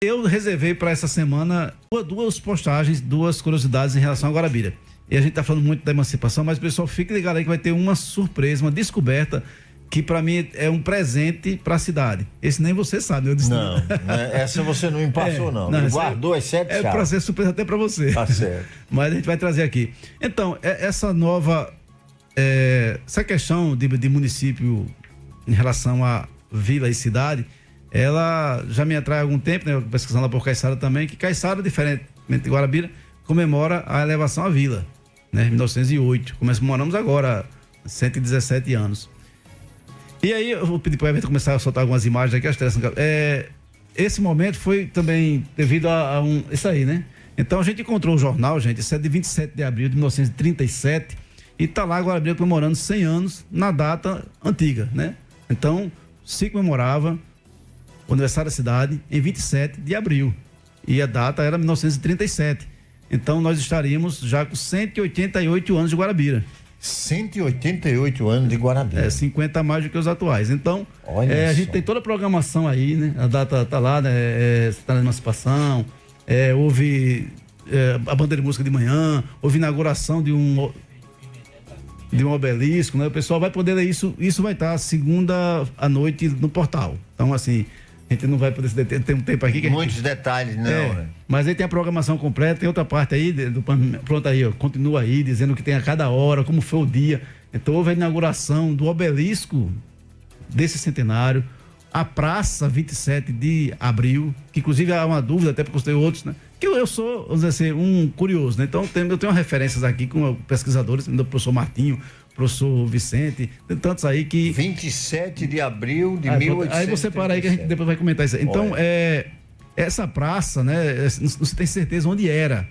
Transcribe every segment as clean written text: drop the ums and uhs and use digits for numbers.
Eu reservei para essa semana duas postagens, duas curiosidades em relação a Guarabira. E a gente tá falando muito da emancipação, mas o pessoal fica ligado aí que vai ter uma surpresa, uma descoberta que para mim é um presente para a cidade. Esse nem você sabe, eu disse. Não, essa você não me passou, não. Guardou as 7 chaves. É para ser surpresa até para você. Tá certo. Mas a gente vai trazer aqui. Então, essa nova, essa questão de município em relação a vila e cidade, ela já me atrai há algum tempo, né? Pesquisando lá por Caiçara também, que Caiçara, diferentemente de Guarabira, comemora a elevação à vila, né? Em 1908. Comemoramos agora 117 anos. E aí eu vou pedir para o Everton começar a soltar algumas imagens aqui. Esse momento foi também devido a isso aí, né? Então a gente encontrou o jornal, gente, isso é de 27 de abril de 1937, e tá lá Guarabira comemorando 100 anos na data antiga, né? Então se comemorava o aniversário da cidade em 27 de abril, e a data era 1937. Então nós estaríamos já com 188 anos de Guarabira. 188 anos de Guarabira. 50 a mais do que os atuais. Então, a gente tem toda a programação aí, né? A data tá lá, né? Tá na emancipação, houve a bandeira de música de manhã, houve inauguração de um obelisco, né? O pessoal vai poder ler isso vai estar segunda à noite no portal. Então, assim, a gente não vai poder se deter, tem um tempo aqui que muitos detalhes, não, né? Mas aí tem a programação completa, tem outra parte aí, pronto aí, ó, continua aí, dizendo que tem a cada hora, como foi o dia. Então houve a inauguração do obelisco desse centenário, a praça 27 de abril, que inclusive há uma dúvida, até porque tem outros, né? Que eu sou, vamos dizer assim, um curioso, né? Então eu tenho referências aqui com pesquisadores, do professor Martinho, professor Vicente, tem tantos aí que... 27 de abril de 1837. Aí você para aí que a gente depois vai comentar isso aí. Então, essa praça, né, não se tem certeza onde era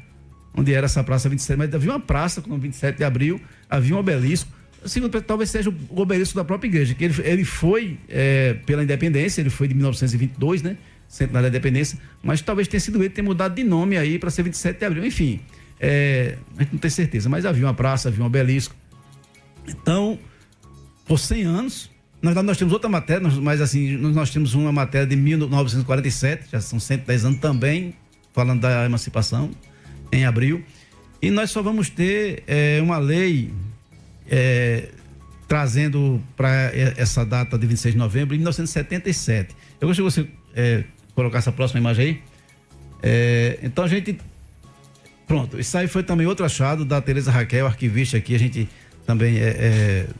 essa praça 27, mas havia uma praça com 27 de abril, havia um obelisco, segundo, talvez seja o obelisco da própria igreja, que ele foi pela independência, ele foi de 1922, né, centenário da independência, mas talvez tenha sido ele ter mudado de nome aí para ser 27 de abril, enfim, a gente não tem certeza, mas havia uma praça, havia um obelisco. Então, por 100 anos, nós temos outra matéria, mas assim, nós temos uma matéria de 1947, já são 110 anos também, falando da emancipação, em abril, e nós só vamos ter uma lei trazendo para essa data de 26 de novembro, em 1977. Eu gostaria que você colocar essa próxima imagem aí. Então a gente, pronto, isso aí foi também outro achado da Tereza Raquel, arquivista aqui, a gente também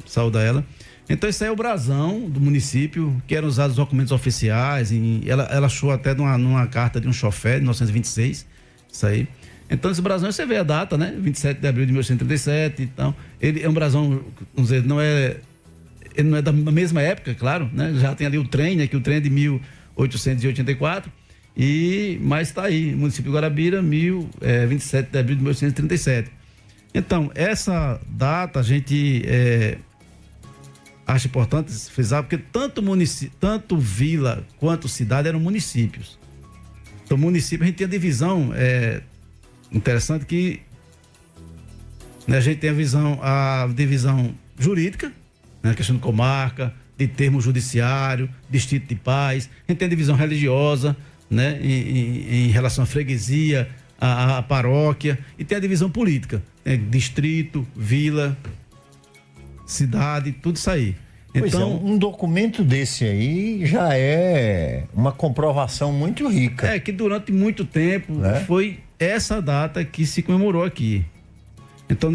saúda ela. Então isso aí é o brasão do município, que eram usados documentos oficiais, ela achou até numa carta de um chofer de 1926, isso aí. Então esse brasão, você vê a data, né? 27 de abril de 1937, então, ele é um brasão, vamos dizer, ele não é da mesma época, claro, né? Já tem ali o trem, né? Que o trem é de 1884, mas está aí, município de Guarabira, 27 de abril de 1937. Então, essa data a gente acha importante frisar, porque tanto vila quanto cidade eram municípios. Então, município, a gente tem a divisão interessante que, né, a gente tem a divisão jurídica, né, questão de comarca, de termo judiciário, distrito de paz. A gente tem a divisão religiosa, né, em relação à freguesia, à paróquia, e tem a divisão política, né, distrito, vila, cidade, tudo isso aí. Então, um documento desse aí já é uma comprovação muito rica. Que durante muito tempo, né, foi essa data que se comemorou aqui. Então,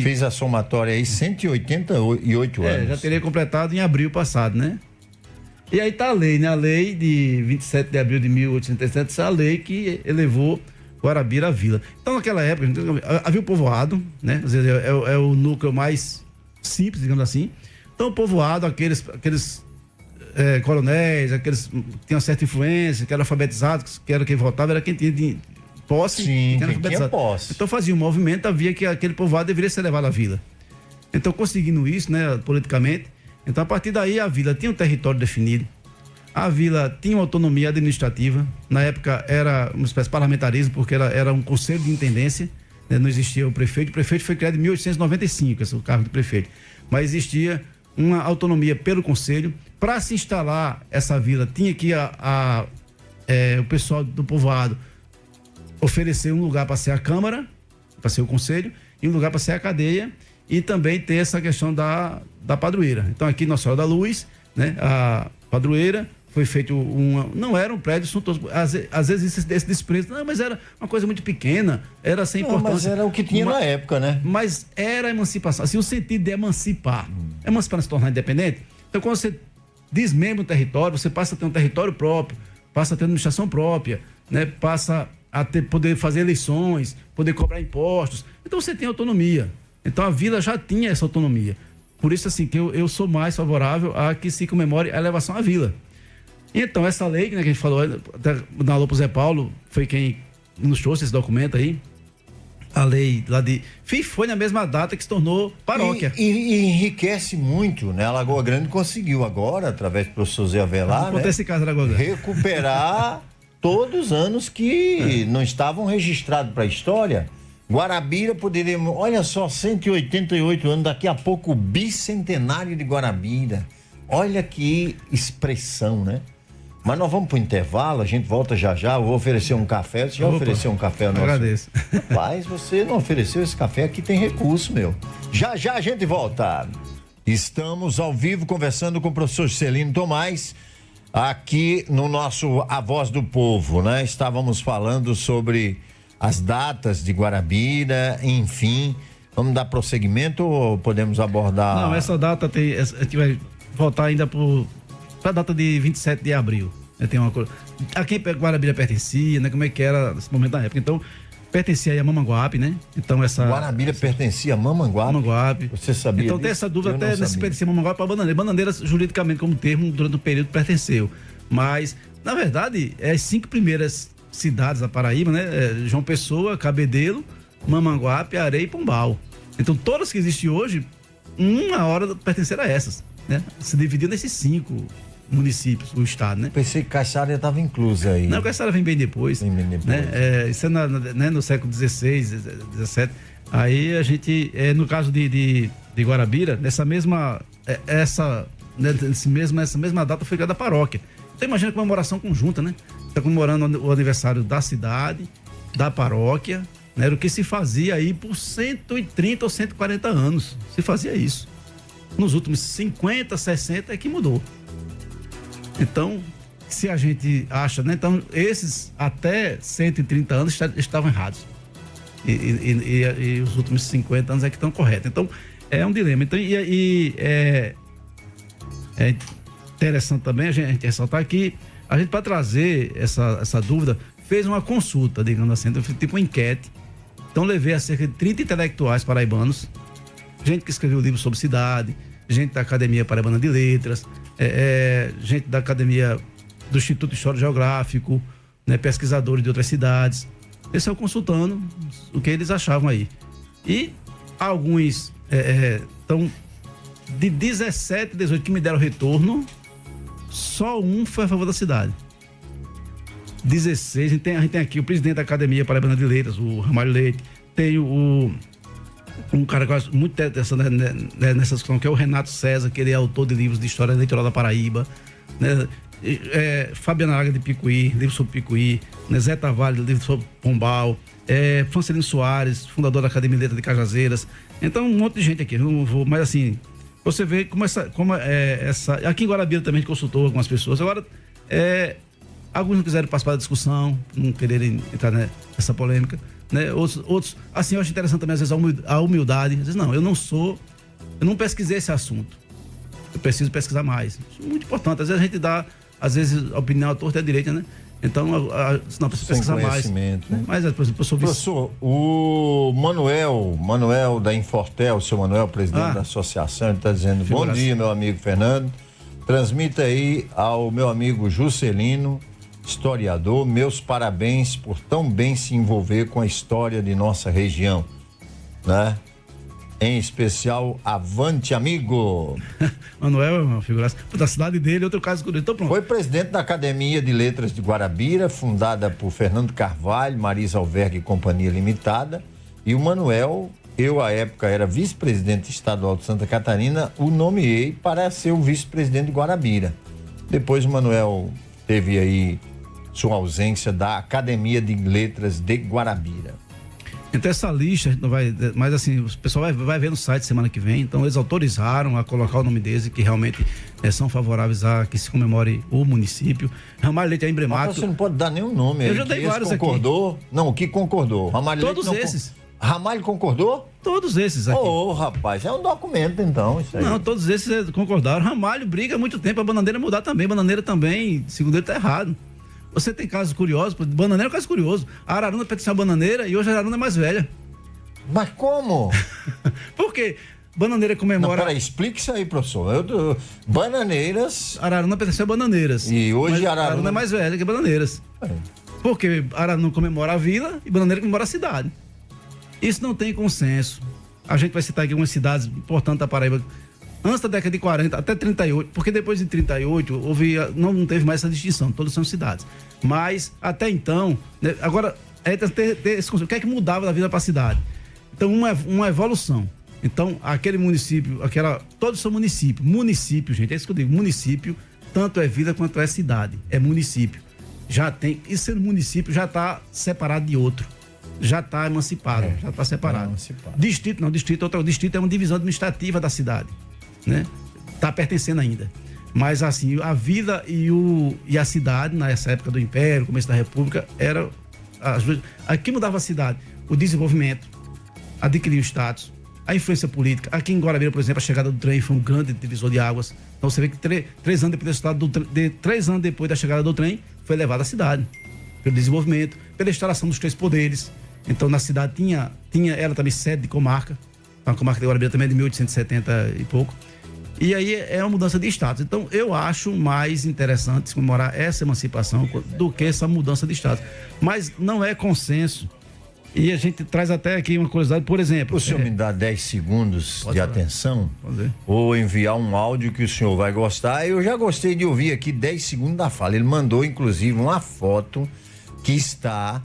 Fez a somatória aí, 188 anos. Já teria completado em abril passado, né? E aí tá a lei, né? A lei de 27 de abril de 1837, essa é a lei que elevou Guarabira à vila. Então, naquela época, havia o povoado, né? Às vezes é o núcleo mais simples, digamos assim. Então, o povoado, aqueles coronéis, aqueles que tinham certa influência, que eram alfabetizados, que era quem votava, era quem tinha posse. Sim, quem tinha posse. Então, fazia um movimento, havia que aquele povoado deveria ser levado à vila. Então, conseguindo isso, né, politicamente, então, a partir daí, a vila tinha um território definido, a vila tinha uma autonomia administrativa, na época era uma espécie de parlamentarismo, porque era um conselho de intendência, né, não existia o prefeito foi criado em 1895, esse é o cargo do prefeito, mas existia uma autonomia pelo conselho. Para se instalar essa vila, tinha que a o pessoal do povoado oferecer um lugar para ser a Câmara, para ser o Conselho, e um lugar para ser a cadeia, e também ter essa questão da padroeira. Então aqui Nossa Senhora da Luz, né, a padroeira, foi feito não era um prédio suntuoso, às vezes esse desprezo, não, mas era uma coisa muito pequena, era sem importância. Mas era o que tinha na época, né? Mas era emancipação, assim, o sentido de emancipar. Emancipar se tornar independente. Então quando você desmembra um território, você passa a ter um território próprio, passa a ter administração própria, né? Passa a poder fazer eleições, poder cobrar impostos. Então você tem autonomia. Então a vila já tinha essa autonomia. Por isso, assim, que eu sou mais favorável a que se comemore a elevação à vila. Então, essa lei, né, que a gente falou, até na Alô pro Zé Paulo, foi quem nos trouxe esse documento aí, a lei lá de... Foi na mesma data que se tornou paróquia. E enriquece muito, né? A Lagoa Grande conseguiu agora, através do professor Zé Avelar, né, esse caso da Lagoa Grande, recuperar todos os anos que não estavam registrados para a história. Guarabira poderia... Olha só, 188 anos, daqui a pouco o bicentenário de Guarabira. Olha que expressão, né? Mas nós vamos pro intervalo, a gente volta já. Eu vou oferecer um café. Você já ofereceu um café ao nosso? Agradeço. Rapaz, você não ofereceu esse café, aqui tem recurso, meu. Já a gente volta. Estamos ao vivo conversando com o professor Juscelino Tomás, aqui no nosso A Voz do Povo, né? Estávamos falando sobre as datas de Guarabira, enfim. Vamos dar prosseguimento ou podemos abordar? Não, essa data tem... A gente vai voltar ainda para a data de 27 de abril. Né? Tem uma coisa. A quem Guarabira pertencia, né? Como é que era nesse momento da época? Então, pertencia aí a Mamanguape, né? Então, Guarabira pertencia a Mamanguape? Mamanguape. Você sabia? Então, tem essa dúvida até se pertencia a Mamanguape para Bananeira. Bananeiras, juridicamente, como termo, durante um período pertenceu. Mas, na verdade, as 5 primeiras cidades da Paraíba, né? João Pessoa, Cabedelo, Mamanguape, Areia e Pombal. Então, todas que existem hoje, uma hora pertenceram a essas. Né? Se dividiu nesses 5 municípios, o estado, né? Pensei que Caixara estava inclusa aí. Não, Caixara vem bem depois. Né? Isso é no século XVI, XVII. Aí a gente, no caso de Guarabira, essa mesma data foi criada a paróquia. Então imagina a comemoração conjunta, né? Está comemorando o aniversário da cidade, da paróquia, né? Era o que se fazia aí por 130 ou 140 anos. Se fazia isso. Nos últimos 50, 60 é que mudou. Então, se a gente acha, né? Então, esses até 130 anos estavam errados. E os últimos 50 anos é que estão corretos. Então, é um dilema. Então, é interessante também a gente ressaltar que a gente, para trazer essa dúvida, fez uma consulta, digamos assim, então, tipo uma enquete. Então, levei a cerca de 30 intelectuais paraibanos, gente que escreveu livros sobre cidade, gente da Academia Paraibana de Letras, gente da Academia do Instituto Histórico Geográfico, né, pesquisadores de outras cidades. Eles estão consultando o que eles achavam aí. E alguns estão de 17, 18 que me deram retorno, só um foi a favor da cidade. 16, a gente tem aqui o presidente da Academia Paraibana de Letras, o Ramalho Leite, tem um cara que eu acho muito interessante nessa discussão, que é o Renato César, que ele é autor de livros de história eleitoral da Paraíba, né? Fabiana Araga de Picuí, livro sobre Picuí, né? Zé Tavares, livro sobre Pombal, Francelino Soares, fundador da Academia de Letras de Cajazeiras. Então, um monte de gente aqui, não vou, mas assim, você vê como essa. Aqui em Guarabira também a gente consultou algumas pessoas. Agora, alguns não quiseram participar da discussão, não quererem entrar nessa polêmica, né? Outros, assim, eu acho interessante também, às vezes, a humildade. Às vezes, não, eu não pesquisei esse assunto. Eu preciso pesquisar mais. Isso é muito importante. Às vezes a gente dá, às vezes, a opinião à torta e à direita, né? Então, não, precisa pesquisar mais. Né? Mas, por exemplo, professor, o Manuel da Infortel, o seu Manuel, presidente da associação, ele está dizendo: bom dia, meu amigo Fernando. Transmita aí ao meu amigo Juscelino, historiador, meus parabéns por tão bem se envolver com a história de nossa região, né? Em especial, avante, amigo. Manuel é uma figuraça da cidade dele, outro caso curioso. Então, pronto. Foi presidente da Academia de Letras de Guarabira, fundada por Fernando Carvalho, Marisa Alvergue e Companhia Limitada. E o Manuel, eu à época era vice-presidente estadual de Santa Catarina, o nomeei para ser o vice-presidente de Guarabira. Depois o Manuel teve aí sua ausência da Academia de Letras de Guarabira. Então essa lista não vai, mas assim, o pessoal vai ver no site semana que vem. Então eles autorizaram a colocar o nome deles, que realmente são favoráveis a que se comemore o município. Ramalho Leite é emblemático. Mas você não pode dar nenhum nome. Eu já dei vários concordou? Aqui. Não, o que concordou? Ramalho Todos Leite não esses. Ramalho concordou? Todos esses aqui. Rapaz, é um documento então, isso aí. Não, todos esses concordaram. Ramalho briga há muito tempo, a Bananeira mudar também. Bananeira também, segundo ele, tá errado. Você tem casos curiosos, Bananeira é um caso curioso. A Araruna pertenceu à Bananeira e hoje a Araruna é mais velha. Mas como? Por quê? Bananeira comemora... Não, peraí, explique isso aí, professor. Bananeiras... Araruna pertenceu a Bananeiras. E hoje Araruna é mais velha que Bananeiras. Porque Araruna comemora a vila e Bananeira comemora a cidade. Isso não tem consenso. A gente vai citar aqui algumas cidades importantes da Paraíba. Antes da década de 40, até 38, porque depois de 38 não teve mais essa distinção, todas são cidades. Mas até então, né, agora, ter esse conceito, o que é que mudava da vida para a cidade? Então, uma evolução. Então, aquele município, todos são municípios. Município, gente, é isso que eu digo, município, tanto é vila quanto é cidade, é município. Já tem, e sendo município, já está separado de outro. Já está emancipado, já está separado. Distrito não, distrito é uma divisão administrativa da cidade, né? Tá pertencendo ainda. Mas assim, a vila e a cidade, nessa época do Império, começo da República, era aqui mudava a cidade, o desenvolvimento, adquirir o status, a influência política. Aqui em Guarabira, por exemplo, a chegada do trem foi um grande divisor de águas. Então você vê que 3 anos depois três anos depois da chegada do trem, foi levada a cidade, pelo desenvolvimento, pela instalação dos 3 poderes. Então na cidade tinha ela também sede de comarca, a comarca de Guarabira também é de 1870 e pouco. E aí é uma mudança de status. Então eu acho mais interessante comemorar essa emancipação do que essa mudança de status. Mas não é consenso. E a gente traz até aqui uma curiosidade, por exemplo... O senhor me dá 10 segundos de atenção? Pode. Ou enviar um áudio que o senhor vai gostar. Eu já gostei de ouvir aqui 10 segundos da fala. Ele mandou, inclusive, uma foto que está...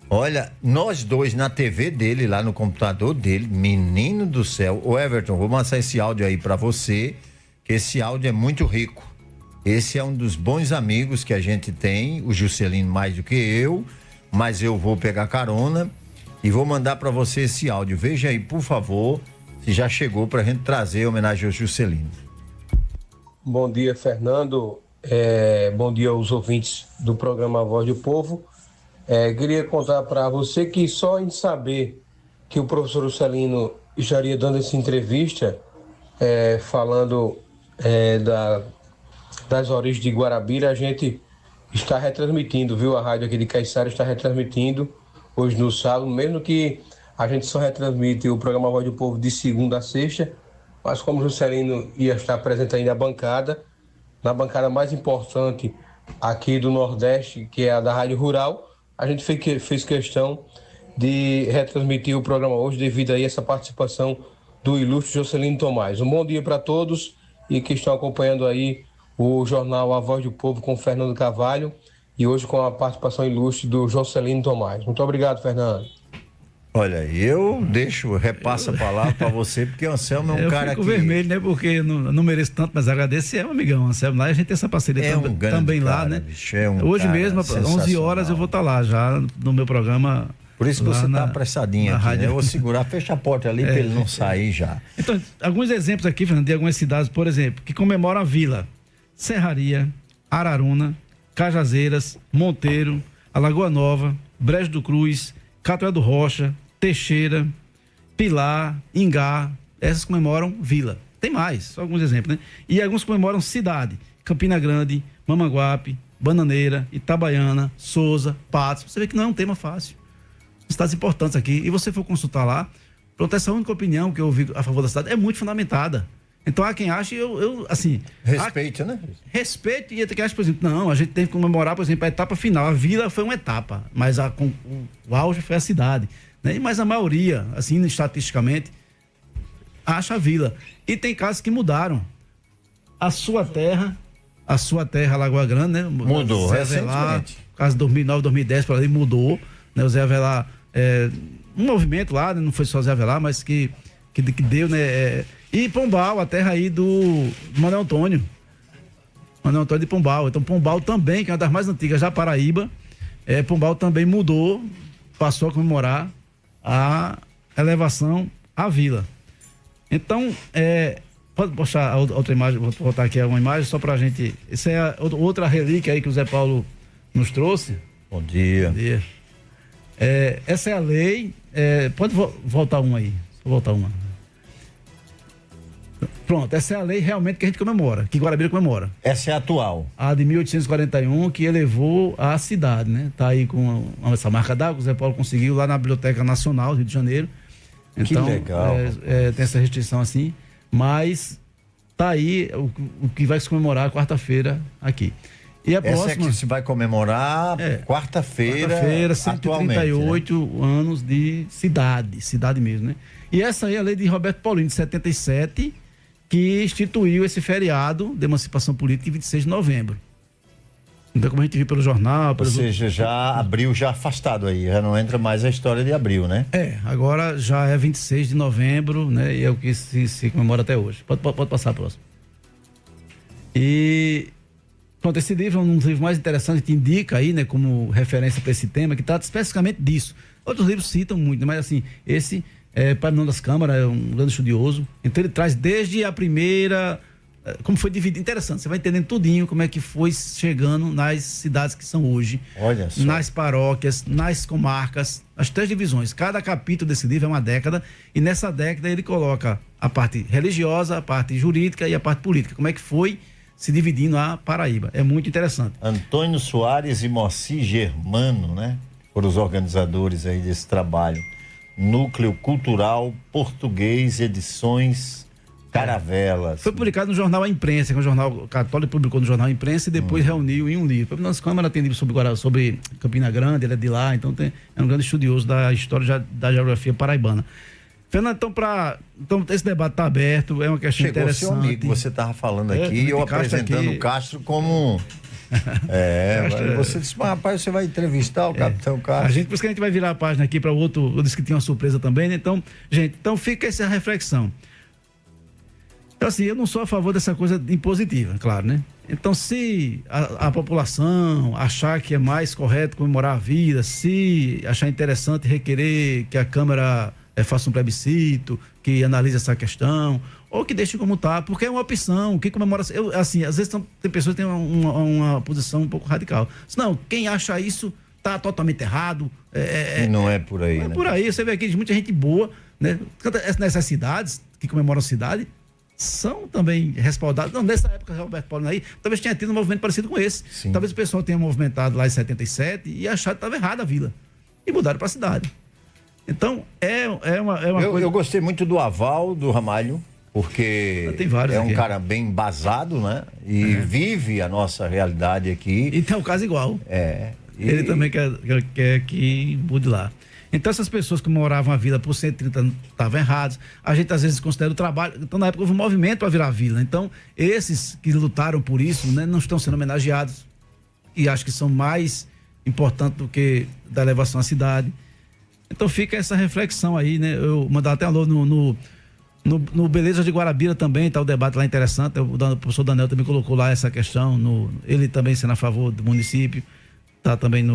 Olha, nós dois na TV dele, lá no computador dele, menino do céu. Ô Everton, vou passar esse áudio aí pra você, que esse áudio é muito rico. Esse é um dos bons amigos que a gente tem, o Juscelino mais do que eu, mas eu vou pegar carona e vou mandar pra você esse áudio. Veja aí, por favor, se já chegou pra gente trazer a homenagem ao Juscelino. Bom dia, Fernando. Bom dia aos ouvintes do programa Voz do Povo. Queria contar para você que só em saber que o professor Juscelino estaria dando essa entrevista, falando das origens de Guarabira, a gente está retransmitindo, viu? A rádio aqui de Caiçara está retransmitindo hoje no sábado, mesmo que a gente só retransmite o programa Voz do Povo de segunda a sexta, mas como o Juscelino ia estar presente aí na bancada mais importante aqui do Nordeste, que é a da Rádio Rural, a gente fez questão de retransmitir o programa hoje devido a essa participação do ilustre Juscelino Tomás. Um bom dia para todos e que estão acompanhando aí o jornal A Voz do Povo com Fernando Carvalho e hoje com a participação ilustre do Juscelino Tomás. Muito obrigado, Fernando. Olha, eu repasso a palavra para você, porque o Anselmo é um cara que... Eu fico vermelho, né? Porque não mereço tanto, mas agradeço, um amigão, Anselmo. Lá a gente tem essa parceria também cara, lá, né? Bicho, hoje mesmo, às 11 horas, eu vou estar lá já no meu programa. Por isso que você está apressadinho aqui, né? Eu vou segurar, fecha a porta ali para ele não sair já. Então, alguns exemplos aqui, Fernando, de algumas cidades, por exemplo, que comemoram a vila: Serraria, Araruna, Cajazeiras, Monteiro, Alagoa Nova, Brejo do Cruz, Catué do Rocha, Teixeira, Pilar, Ingá. Essas comemoram vila. Tem mais, só alguns exemplos, né? E alguns comemoram cidade: Campina Grande, Mamanguape, Bananeira, Itabaiana, Souza, Patos. Você vê que não é um tema fácil. Cidades importantes aqui. E você for consultar lá, pronto, essa única opinião que eu ouvi a favor da cidade é muito fundamentada. Então há quem ache, assim... Respeite, né? Respeito e quem acha, por exemplo, não, a gente tem que comemorar, por exemplo, a etapa final. A vila foi uma etapa, mas o auge foi a cidade, né? Mas a maioria, assim, estatisticamente, acha a vila. E tem casos que mudaram. A sua terra, Lagoa Grande, né? Mudou, recentemente. Caso 2009, 2010, por ali, mudou, né? O Zé Avelar, um movimento lá, né? Não foi só Zé Avelar, mas que deu, né? E Pombal, a terra aí do Manuel Antônio. Manuel Antônio de Pombal. Então Pombal também, que é uma das mais antigas da Paraíba, Pombal também mudou, passou a comemorar a elevação à vila. Então, pode postar a outra imagem, vou botar aqui uma imagem só pra gente. Essa é outra relíquia aí que o Zé Paulo nos trouxe. Bom dia. Bom dia. Essa é a lei. Pode voltar uma aí. Só voltar uma. Pronto, essa é a lei realmente que a gente comemora, que Guarabira comemora. Essa é a atual. A de 1841, que elevou a cidade, né? Tá aí com essa marca d'água que o Zé Paulo conseguiu lá na Biblioteca Nacional do Rio de Janeiro. Então, que legal. Tem essa restrição assim, mas tá aí o que vai se comemorar quarta-feira aqui. E a próxima, essa é que se vai comemorar quarta-feira, 138 anos de cidade mesmo, né? E essa aí é a lei de Roberto Paulino, de 77, que instituiu esse feriado de emancipação política em 26 de novembro. Então, como a gente viu pelo jornal... Ou seja, já Abril já afastado aí, já não entra mais a história de Abril, né? Agora já é 26 de novembro, né? E é o que se comemora até hoje. Pode passar a próxima. E... Pronto, esse livro é um dos livros mais interessantes que indica aí, né, como referência para esse tema, que trata especificamente disso. Outros livros citam muito, mas assim, esse Pai Menor das Câmaras é um grande estudioso. Então ele traz desde a primeira, como foi dividido. Interessante, você vai entendendo tudinho como é que foi chegando nas cidades que são hoje. Olha só. Nas paróquias, nas comarcas, as 3 divisões. Cada capítulo desse livro é uma década, e nessa década ele coloca a parte religiosa, a parte jurídica e a parte política. Como é que foi se dividindo a Paraíba. É muito interessante. Antônio Soares e Moacir Germano, né? Foram os organizadores aí desse trabalho. Núcleo Cultural Português, Edições Caravelas. Foi publicado no jornal A Imprensa, que é um jornal católico, publicou no jornal A Imprensa e depois reuniu em um livro. Nossa Câmara tem livro sobre Campina Grande, ele é de lá, então é um grande estudioso da história da geografia paraibana. Fernando, então esse debate está aberto, é uma questão interessante. Chegou seu amigo, você estava falando aqui, eu apresentando o Castro como... você disse, mas rapaz, você vai entrevistar o capitão Castro. Por isso que a gente vai virar a página aqui para o outro, eu disse que tinha uma surpresa também, né? Então, gente, fica essa reflexão. Então, assim, eu não sou a favor dessa coisa impositiva, claro, né? Então, se a população achar que é mais correto comemorar a vida, se achar interessante requerer que a Câmara faça um plebiscito, que analise essa questão, ou que deixe como está, porque é uma opção, que comemora... assim, às vezes tem pessoas que têm uma posição um pouco radical. Não, quem acha isso está totalmente errado. E não é por aí, né? É por aí, você vê aqui muita gente boa, né? Nessas cidades que comemoram a cidade, são também respaldados. Não, nessa época, Roberto Paulino aí, talvez tenha tido um movimento parecido com esse. Sim. Talvez o pessoal tenha movimentado lá em 77 e achado que estava errada a vila. E mudaram para a cidade. Então, é uma coisa... Eu gostei muito do aval do Ramalho, porque é um cara bem embasado, né? E vive a nossa realidade aqui. E tem um caso igual. Ele também quer que mude lá. Então, essas pessoas que moravam a vila por 130 anos estavam erradas. A gente, às vezes, considera o trabalho... Então, na época, houve um movimento para virar a vila. Então, esses que lutaram por isso, né, não estão sendo homenageados. E acho que são mais importantes do que da elevação à cidade. Então fica essa reflexão aí, né? Eu mandar até alô no Beleza de Guarabira também, tá o debate lá interessante. O professor Daniel também colocou lá essa questão, ele também sendo a favor do município, tá também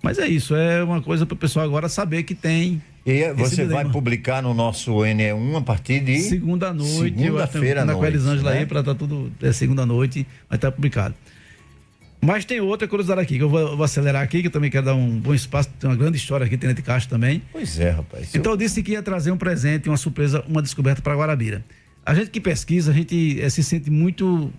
Mas é isso, é uma coisa para o pessoal agora saber que tem. E você vai publicar no nosso NE1 a partir de... Segunda-feira à noite. Com a Elisângela, né? Aí, para estar tudo... segunda-noite, vai estar publicado. Mas tem outra curiosidade aqui, que eu vou acelerar aqui, que eu também quero dar um bom espaço, tem uma grande história aqui, Tenente Castro também. Pois é, rapaz. Então eu disse que ia trazer um presente, uma surpresa, uma descoberta para Guarabira. A gente que pesquisa, a gente se sente muito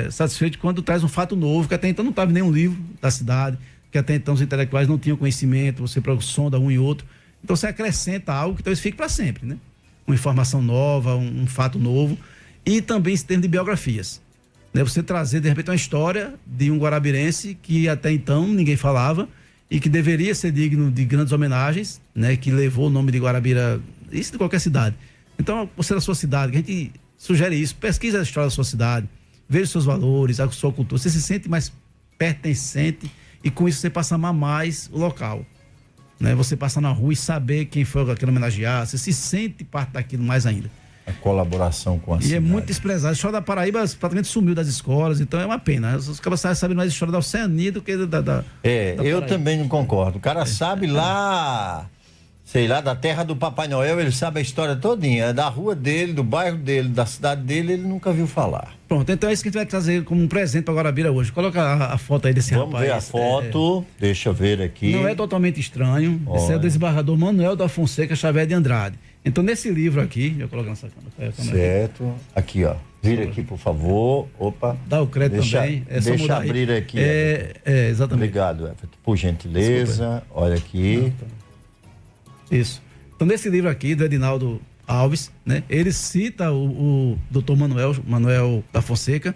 satisfeito quando traz um fato novo, que até então não estava em nenhum livro da cidade, que até então os intelectuais não tinham conhecimento, você sonda um e outro. Então você acrescenta algo que talvez fique para sempre, né? Uma informação nova, um fato novo, e também esse termo de biografias. Você trazer, de repente, uma história de um guarabirense que até então ninguém falava e que deveria ser digno de grandes homenagens, né? Que levou o nome de Guarabira, isso de qualquer cidade. Então, você da sua cidade, que a gente sugere isso, pesquisa a história da sua cidade, veja os seus valores, a sua cultura, você se sente mais pertencente e com isso você passa a amar mais o local. Né? Você passa na rua e saber quem foi aquele homenageado, você se sente parte daquilo mais ainda. A colaboração com a cidade. E é muito desprezado. A história da Paraíba praticamente sumiu das escolas, então é uma pena. Os caras sabem mais a história da Oceania do que da eu também não concordo. O cara sabe lá, sei lá, da terra do Papai Noel, ele sabe a história todinha. Da rua dele, do bairro dele, da cidade dele, ele nunca viu falar. Pronto, então é isso que a gente vai trazer como um presente para Guarabira hoje. Coloca a foto aí desse Vamos rapaz. Vamos ver a foto, deixa eu ver aqui. Não é totalmente estranho. Olha. Esse é o desembargador Manuel da Fonseca Xavier de Andrade. Então, nesse livro aqui, eu coloco nessa câmera. Certo. Aqui, ó. Vira aqui, por favor. Opa. Dá o crédito também. Deixa abrir aqui. Exatamente. Obrigado, Everton. Por gentileza. Olha aqui. Isso. Então, nesse livro aqui, do Edinaldo Alves, né? Ele cita o doutor Manuel da Fonseca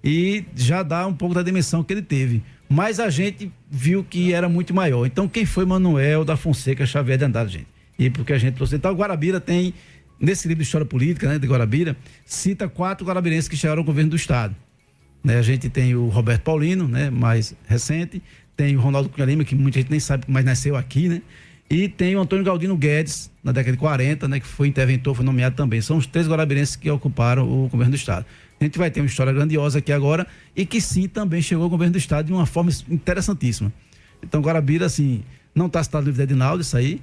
e já dá um pouco da dimensão que ele teve. Mas a gente viu que era muito maior. Então, quem foi Manuel da Fonseca Xavier de Andrade, gente? E porque a gente trouxe. Então, Guarabira tem, nesse livro de História Política, né, de Guarabira, cita 4 guarabirenses que chegaram ao governo do Estado. Né, a gente tem o Roberto Paulino, né, mais recente, tem o Ronaldo Cunha Lima, que muita gente nem sabe, mas nasceu aqui, né? E tem o Antônio Galdino Guedes, na década de 40, né, que foi interventor, foi nomeado também. São os 3 guarabirenses que ocuparam o governo do Estado. A gente vai ter uma história grandiosa aqui agora e que sim, também chegou ao governo do Estado de uma forma interessantíssima. Então, Guarabira, assim, não está citado no livro de Edinaldo, isso aí,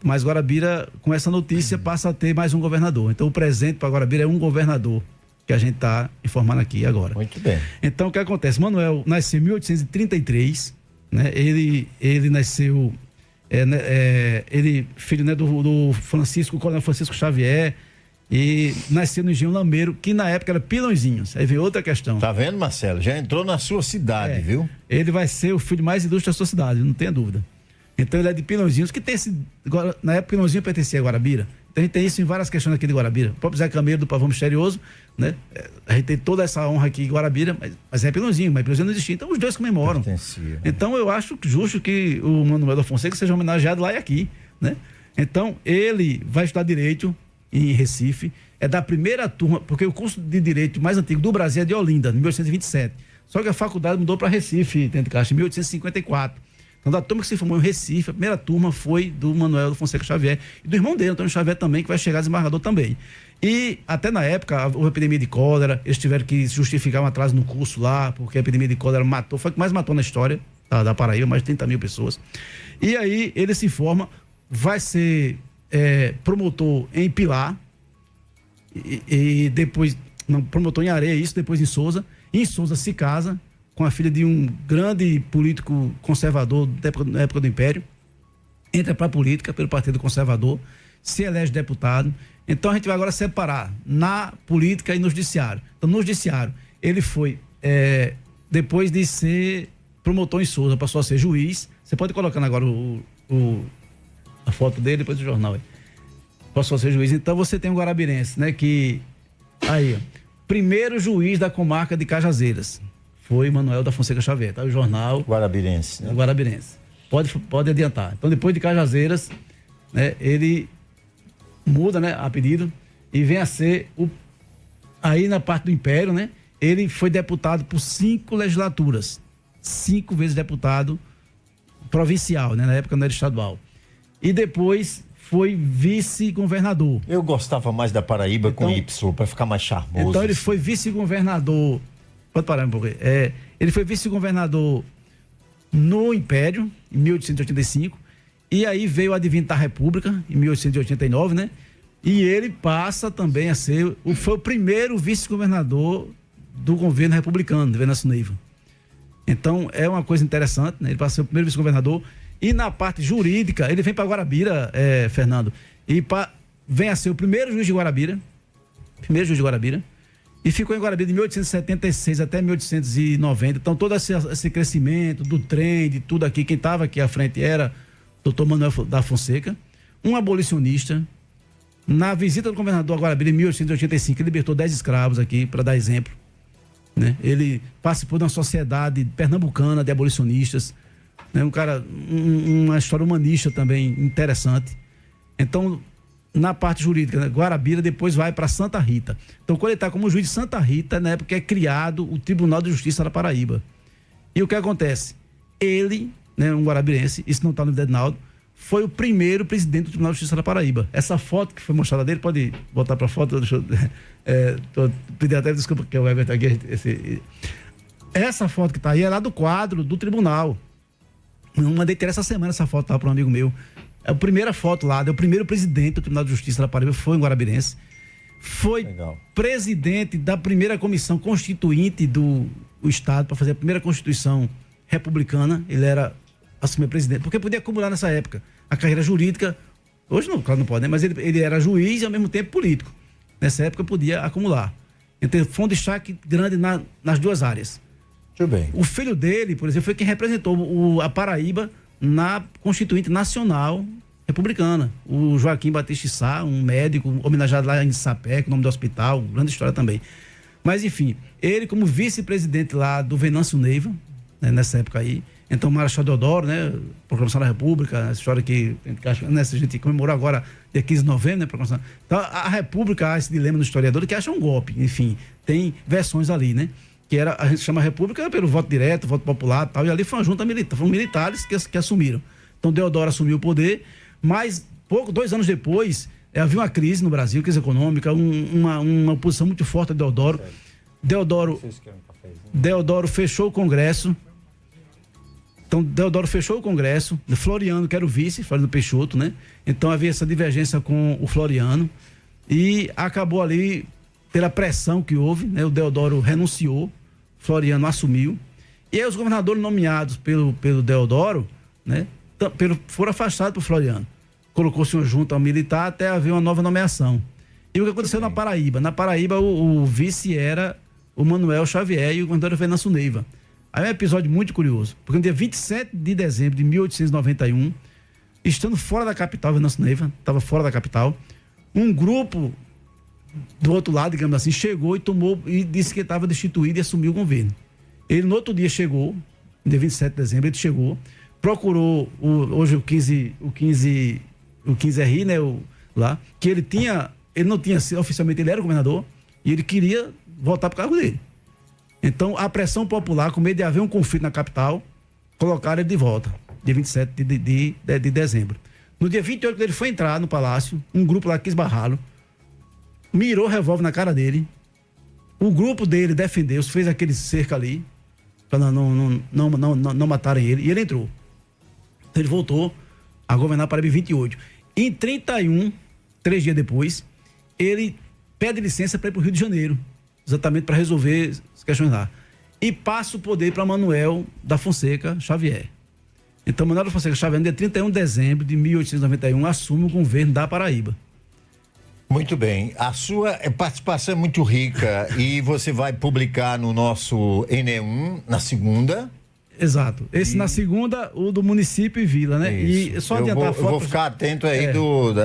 mas Guarabira, com essa notícia, passa a ter mais um governador. Então, o presente para Guarabira é um governador que a gente está informando aqui agora. Muito bem. Então, o que acontece? Manuel nasceu em 1833, né? Ele nasceu, filho, né, do Coronel Francisco Xavier, e nasceu no Engenho Lameiro, que na época era Pilõezinhos. Aí vem outra questão. Tá vendo, Marcelo? Já entrou na sua cidade, viu? Ele vai ser o filho mais ilustre da sua cidade, não tenha dúvida. Então ele é de Pilõezinhos, que tem esse. Na época, Pilõezinho pertencia a Guarabira. Então a gente tem isso em várias questões aqui de Guarabira. O próprio Zé Cameiro do Pavão Misterioso, né? A gente tem toda essa honra aqui em Guarabira, mas é Pilõezinho, mas Pilõezinho não existia. Então os dois comemoram. Pertencia. Então eu acho justo que o Manuel da Fonseca seja homenageado lá e aqui, né? Então ele vai estudar Direito em Recife, é da primeira turma, porque o curso de Direito mais antigo do Brasil é de Olinda, em 1827. Só que a faculdade mudou para Recife, dentro de Caixa, em 1854. Então, da turma que se formou em Recife, a primeira turma foi do Manuel da Fonseca Xavier e do irmão dele, Antônio Xavier, também, que vai chegar desembargador também. E até na época, houve epidemia de cólera, eles tiveram que justificar um atraso no curso lá, porque a epidemia de cólera matou, foi o que mais matou na história da Paraíba, mais de 30 mil pessoas. E aí ele se forma, vai ser promotor em Pilar, e depois, não, promotor em Areia, isso, depois em Souza. Em Souza se casa com a filha de um grande político conservador da época do Império, entra para a política pelo Partido Conservador, se elege deputado. Então a gente vai agora separar na política e no judiciário. Então no judiciário ele foi, depois de ser promotor em Souza, passou a ser juiz. Você pode colocar agora a foto dele depois do jornal aí. Passou a ser juiz. Então você tem um guarabirense, né, que aí, ó, primeiro juiz da comarca de Cajazeiras foi Manuel da Fonseca Xavier, tá? O jornal Guarabirense, né? Guarabirense. Pode adiantar. Então, depois de Cajazeiras, né, ele muda, né, a pedido e vem a ser aí na parte do Império, né? Ele foi deputado por 5 legislaturas, 5 vezes deputado provincial, né? Na época não era estadual. E depois foi vice-governador. Eu gostava mais da Paraíba com Y, para ficar mais charmoso. Então ele foi vice-governador. Pode parar um pouco. Ele foi vice-governador no Império, em 1885, e aí veio o advento da República, em 1889, né? E ele passa também a ser, foi o primeiro vice-governador do governo republicano, do Venâncio Neiva. Então, é uma coisa interessante, né? Ele passa a ser o primeiro vice-governador, e na parte jurídica, ele vem para Guarabira, Fernando, e vem a ser o primeiro juiz de Guarabira, e ficou em Guarabira de 1876 até 1890. Então, todo esse crescimento do trem, de tudo aqui, quem estava aqui à frente era o doutor Manuel da Fonseca, um abolicionista. Na visita do governador a Guarabira, em 1885, ele libertou 10 escravos aqui, para dar exemplo, né? Ele participou de uma sociedade pernambucana de abolicionistas, né? Um cara, uma história humanista também interessante. Então, na parte jurídica, né? Guarabira depois vai para Santa Rita. Então, quando ele está como juiz de Santa Rita, na época é criado o Tribunal de Justiça da Paraíba. E o que acontece? Ele, né, um guarabirense, isso não está no Edinaldo, foi o primeiro presidente do Tribunal de Justiça da Paraíba. Essa foto que foi mostrada dele, pode botar para a foto, deixa eu pedir até desculpa que o Everton aqui, essa foto que está aí é lá do quadro do tribunal. Eu mandei ter essa semana essa foto para um amigo meu. É a primeira foto lá, o primeiro presidente do Tribunal de Justiça da Paraíba foi em Guarabirense. Foi Legal. Presidente da primeira comissão constituinte do Estado para fazer a primeira Constituição republicana. Ele era assumir presidente, porque podia acumular nessa época a carreira jurídica. Hoje não, claro, não pode, né? Mas ele era juiz e ao mesmo tempo político. Nessa época podia acumular. Então foi um destaque grande nas duas áreas. Muito bem. O filho dele, por exemplo, foi quem representou a Paraíba na Constituinte Nacional Republicana. O Joaquim Batista Sá, um médico homenageado lá em Sapé, com o nome do hospital, grande história também. Mas, enfim, ele como vice-presidente lá do Venâncio Neiva, né, nessa época aí, então Marechal Deodoro, né, Proclamação da República, essa história que a gente comemorou agora, dia 15 de novembro, né, Proclamação. Então, a República, há esse dilema no historiador que acha um golpe, enfim, tem versões ali, né? Que era, a gente chama República pelo voto direto, voto popular e tal, e ali foi uma junta militar, foram militares que assumiram. Então Deodoro assumiu o poder, mas 2 anos depois, havia uma crise no Brasil, crise econômica, uma oposição muito forte a Deodoro. Deodoro fechou o Congresso. Então Deodoro fechou o Congresso, Floriano, que era o vice, Floriano Peixoto, né? Então havia essa divergência com o Floriano e acabou ali pela pressão que houve, né? O Deodoro renunciou, Floriano assumiu, e aí os governadores nomeados pelo Deodoro, né? Foram afastados por Floriano. Colocou-se uma junta militar até haver uma nova nomeação. E o que aconteceu na Paraíba? Na Paraíba o vice era o Manuel Xavier e o governador Venâncio Neiva. Aí é um episódio muito curioso, porque no dia 27 de dezembro de 1891, estando fora da capital, Venâncio Neiva estava fora da capital, um grupo do outro lado, digamos assim, chegou e disse que estava destituído e assumiu o governo. Ele no outro dia chegou, no dia 27 de dezembro, ele chegou, procurou hoje o 15RI, né, lá, que ele não tinha sido, oficialmente ele era o governador, e ele queria voltar para o cargo dele. Então, a pressão popular, com medo de haver um conflito na capital, colocaram ele de volta, dia 27 de dezembro. No dia 28, ele foi entrar no palácio, um grupo lá quis barrá-lo, mirou o revólver na cara dele, o grupo dele defendeu, fez aquele cerco ali, para não matarem ele, e ele entrou. Então, ele voltou a governar Paraíba em 28. Em 31, 3 dias depois, ele pede licença para ir para o Rio de Janeiro, exatamente para resolver as questões lá. E passa o poder para Manuel da Fonseca Xavier. Então, Manuel da Fonseca Xavier, no dia 31 de dezembro de 1891, assume o governo da Paraíba. Muito bem. A sua participação é muito rica e você vai publicar no nosso Enem na segunda. Exato. Esse na segunda, o do município e vila, né? Isso. E só adiantar a foto. Eu vou ficar atento aí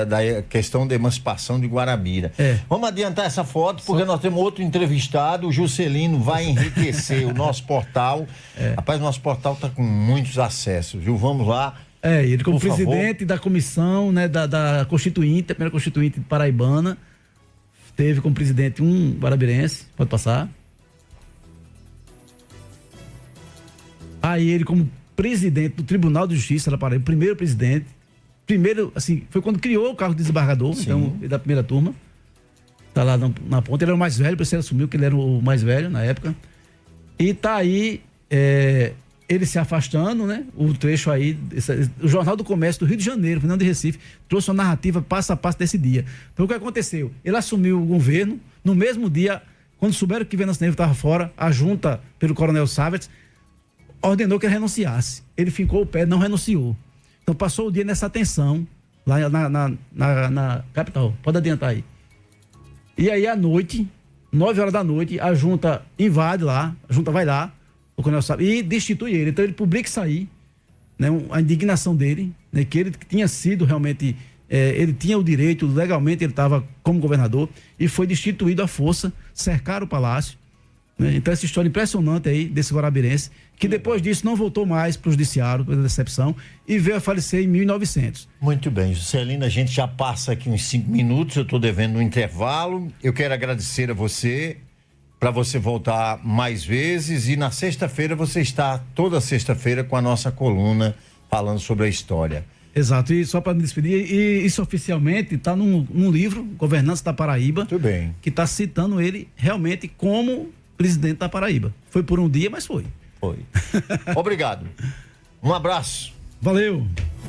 da questão da emancipação de Guarabira. Vamos adiantar essa foto, porque nós temos outro entrevistado, o Juscelino vai enriquecer o nosso portal. Rapaz, o nosso portal está com muitos acessos, viu? Vamos lá. Ele como presidente da comissão, né, da Constituinte, a primeira Constituinte paraibana, teve como presidente um guarabirense, pode passar. Aí ele como presidente do Tribunal de Justiça da Paraíba, primeiro presidente, assim, foi quando criou o cargo de desembargador, então, da primeira turma, tá lá na ponta, ele era o mais velho, por isso ele assumiu que ele era o mais velho na época, e tá aí, ele se afastando, né, o trecho aí, o Jornal do Comércio do Rio de Janeiro, Fernando de Recife, trouxe uma narrativa passo a passo desse dia. Então o que aconteceu? Ele assumiu o governo, no mesmo dia, quando souberam que Venâncio Neiva estava fora, a junta pelo Coronel Sávetes ordenou que ele renunciasse. Ele fincou o pé, não renunciou. Então passou o dia nessa tensão lá na capital. Pode adiantar aí. E aí à noite, 9 horas da noite, a junta invade lá, a junta vai lá, o Coronel Sávetes, e destitui ele. Então ele publica isso aí, né, a indignação dele, né, que ele tinha sido realmente, ele tinha o direito, legalmente ele estava como governador, e foi destituído à força, cercaram o palácio. Então essa história impressionante aí desse guarabirense, que depois disso não voltou mais para o judiciário, pela decepção, e veio a falecer em 1900. Muito bem, Juscelino, a gente já passa aqui uns 5 minutos, eu estou devendo um intervalo. Eu quero agradecer a você, para você voltar mais vezes, e na sexta-feira você está toda sexta-feira com a nossa coluna falando sobre a história. Exato, e só para me despedir, e isso oficialmente está num livro, Governança da Paraíba, Muito bem. que está citando ele realmente como presidente da Paraíba. Foi por um dia, mas foi. Foi. Obrigado. Um abraço. Valeu.